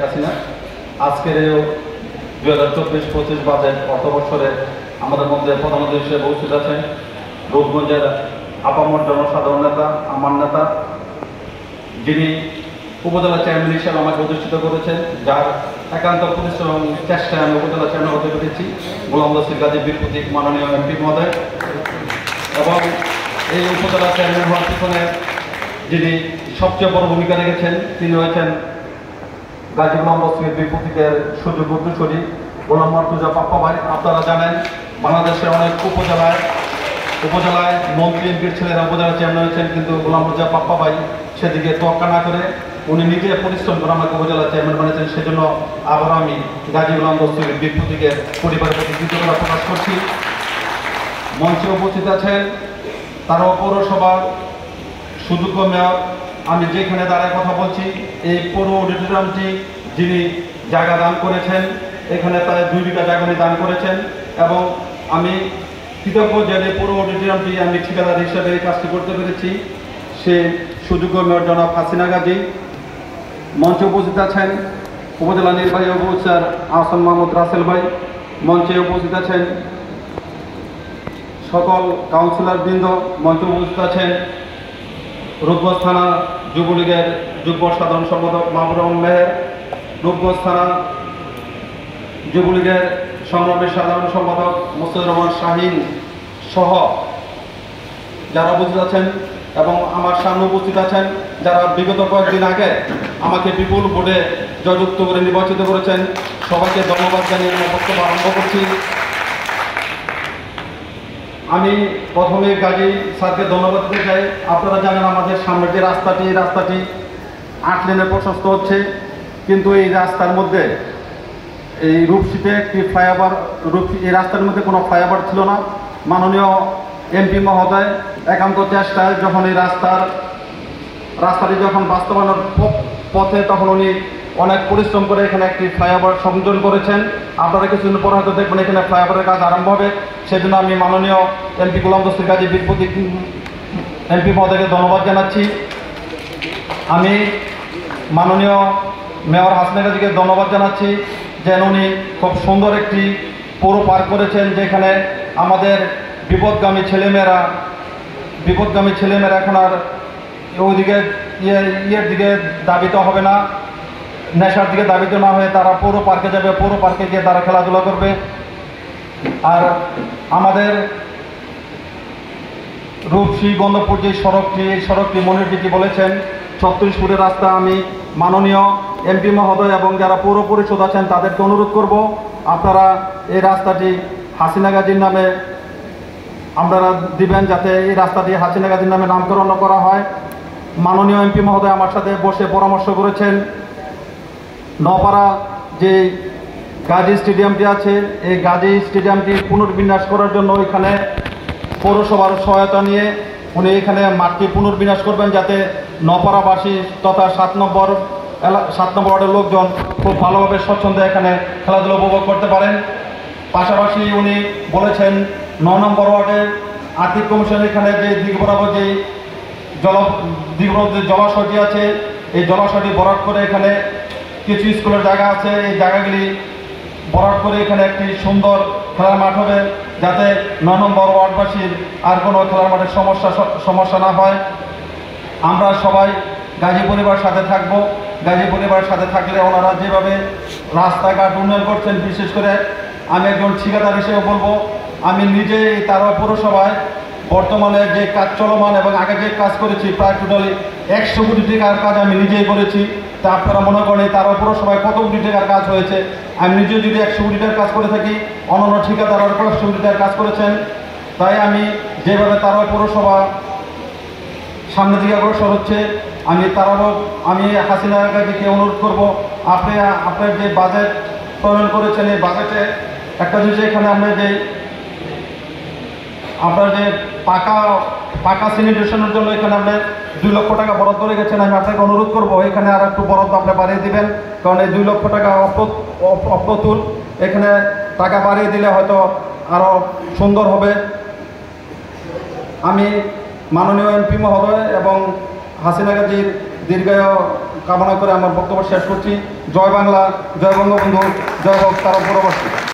হাসিনা আজকের 2024-25 বাজেট অর্থ বছরে আমাদের মধ্যে প্রধান অতিথি হিসেবে উপস্থিত আছেন রূপগঞ্জের আপামর জনসাধারণ নেতা, আমার নেতা, যিনি উপজেলা চেয়ারম্যান হিসেবে আমাকে অধিষ্ঠিত করেছেন, যার একান্ত পরিশ্রম এবং চেষ্টায় আমি উপজেলা চেয়ারম্যান হতে পেরেছি, গোলাম রশিদ গাজী বীর প্রতীক মাননীয় এমপি মহোদয়। এবং এই উপজেলা চেয়ারম্যান হওয়ার পিছনে যিনি সবচেয়ে বড় ভূমিকা রেখেছেন তিনি হয়েছেন গাজী গোলাম রশিদ বীর প্রতীকের সুযোগ্য উত্তরসূরি গোলাম মর্তুজা পাপ্পা ভাই। আপনারা জানেন বাংলাদেশের অনেক উপজেলায় মন্ত্রী এমপির ছেলেরা উপজেলা চেয়ারম্যান হয়েছেন, কিন্তু গোলাম মর্তুজা পাপ্পা ভাই সেদিকে তোয়াক্কা না করে উনি নিজে পরিশ্রম করে আমাকে উপজেলা চেয়ারম্যান বানিয়েছেন। সেজন্য আবার আমি গাজী গোলাম রশিদ বীর প্রতীকের পরিবারের প্রতি কৃতজ্ঞতা প্রকাশ করছি। মঞ্চে উপস্থিত আছেন তারা পৌরসভার সুযোগ্য মেয়র। আমি যেখানে দাঁড়ায় কথা বলছি এই পৌর অডিটোরিয়ামটি যিনি জায়গা দান করেছেন, এখানে প্রায় 2 বিঘা জায়গা দান করেছেন এবং আমি কৃতজ্ঞ যে পৌর অডিটোরিয়ামটি আমি ঠিকাদার হিসেবে এই কাজটি করতে পেরেছি। সে সুযোগ্য মেয়র জনাব হাসিনা গাজী। মঞ্চে উপস্থিত আছেন উপজেলা নির্বাহী অফিসার আহসান মাহমুদ রাসেল ভাই। মঞ্চে উপস্থিত আছেন সকল কাউন্সিলর বৃন্দ। মঞ্চে উপস্থিত আছেন রূপগঞ্জ থানা যুবলীগের যুগ্ম সাধারণ সম্পাদক মাহবুব রহমান মেহের, রূপগঞ্জ থানা যুবলীগের সংগ্রামী সাধারণ সম্পাদক মুস্তাফিজুর রহমান শাহিন সহ যারা উপস্থিত আছেন এবং আমার সামনে উপস্থিত আছেন যারা বিগত কয়েকদিন আগে আমাকে বিপুল ভোটে জয়যুক্ত করে নির্বাচিত করেছেন, সবাইকে ধন্যবাদ জানিয়ে বক্তব্য আরম্ভ করছি। আমি প্রথমে গাজী স্যারকে ধন্যবাদ দিতে চাই। আপনারা জানেন আমাদের সামনের যে রাস্তাটি 8 লেনে প্রশস্ত হচ্ছে, কিন্তু এই রাস্তার মধ্যে এই রূপসীতে একটি ফ্লাইওভার, এই রাস্তার মধ্যে কোনো ফ্লাইওভার ছিল না। মাননীয় এমপি মহোদয় একান্ত চেষ্টায় যখন এই রাস্তাটি যখন বাস্তবায়নের পথে, তখন উনি অনেক পরিশ্রম করে এখানে একটি ফ্লাইওভার সংযোজন করেছেন। আপনারা কিছুদিন পর হয়তো দেখবেন এখানে ফ্লাইওভারের কাজ আরম্ভ হবে। সেজন্য আমি মাননীয় এমপি গোলাম রশিদ গাজী বীর প্রতীক এমপি মহোদয়কে ধন্যবাদ জানাচ্ছি। আমি মাননীয় মেয়র হাসিনা গাজীকে ধন্যবাদ জানাচ্ছি যে উনি খুব সুন্দর একটি পৌর পার্ক করেছেন, যেখানে আমাদের বিপদগামী ছেলেমেয়েরা এখন আর ওইদিকে ইয়ের দিকে দাবিত হবে না, নেশার দিকে দাবিত না হয়ে তারা পৌর পার্কে যাবে, পৌর পার্কে গিয়ে তারা খেলাধুলা করবে। আর আমাদের রূপসী গন্ধপুর যে সড়কটি, এই সড়কটি মনিরজি বলেছেন 36 ফুটের রাস্তা। আমি মাননীয় এমপি মহোদয় এবং যারা পৌর পরিষদ আছেন তাদেরকে অনুরোধ করব আপনারা এই রাস্তাটি হাসিনা গাজীর নামে আপনারা দিবেন, যাতে এই রাস্তাটি হাসিনা গাজীর নামে নামকরণ করা হয়। মাননীয় এমপি মহোদয় আমার সাথে বসে পরামর্শ করেছেন নপাড়া যে গাজী স্টেডিয়ামটি আছে, এই গাজী স্টেডিয়ামটি পুনর্বিন্যাস করার জন্য এখানে পৌরসভার সহায়তা নিয়ে উনি এখানে মাঠটি পুনর্বিন্যাস করবেন, যাতে নপাড়াবাসী তথা 7 নম্বর ওয়ার্ডের লোকজন খুব ভালোভাবে স্বচ্ছন্দে এখানে খেলাধুলা উপভোগ করতে পারেন। পাশাপাশি উনি বলেছেন 9 নম্বর ওয়ার্ডের আর্থিক কমিশন এখানে যে দিক বরাবর যে জলাশয়টি আছে, এই জলাশয়টি ভরাট করে এখানে কিছু স্কুলের জায়গা আছে, এই জায়গাগুলি ভরাট করে এখানে একটি সুন্দর খেলার মাঠ হবে, যাতে 9 নম্বর ওয়ার্ডবাসীর আর কোনো খেলার মাঠের সমস্যা না হয়। আমরা সবাই গাজী পরিবারের সাথে থাকব। গাজী পরিবারের সাথে থাকলে ওনারা যেভাবে রাস্তাঘাট উন্নয়ন করছেন, বিশেষ করে আমি একজন ঠিকাদার হিসেবে বলবো, আমি নিজে এই তারা পৌরসভায় বর্তমানে যে কাজ চলমান এবং আগে যে কাজ করেছি প্রায় টোটালি 100 কোটি টাকার কাজ আমি নিজেই করেছি। তা আপনারা মনে করেন তারা পৌরসভায় কত কোটি টাকার কাজ হয়েছে। আমি নিজে যদি 100 কোটি টাকার কাজ করে থাকি, অন্যান্য ঠিকাদার আরও 100 কোটি টাকার কাজ করেছেন। তাই আমি যেভাবে তারা পৌরসভা সামনের দিকে অগ্রসর হচ্ছে, আমি হাসিনা গাজীকে অনুরোধ করব আপনার যে বাজেট প্রণয়ন করেছেন, এই বাজেটে একটা জিনিস এখানে আমরা যে আপনার যে পাকা স্যানিটেশনের জন্য এখানে আপনি 2 লক্ষ টাকা বরাদ্দ রেখেছেন। আমি আপনাকে অনুরোধ করবো এখানে আর একটু বরাদ্দ আপনি বাড়িয়ে দিবেন, কারণ এই 2 লক্ষ টাকা অপ্রতুল, এখানে টাকা বাড়িয়ে দিলে হয়তো আরও সুন্দর হবে। আমি মাননীয় এমপি মহোদয় এবং হাসিনা গাজীর দীর্ঘায়ু কামনা করে আমার বক্তব্য শেষ করছি। জয় বাংলা, জয় বঙ্গবন্ধু, জয় হোক তারা পরবর্তী।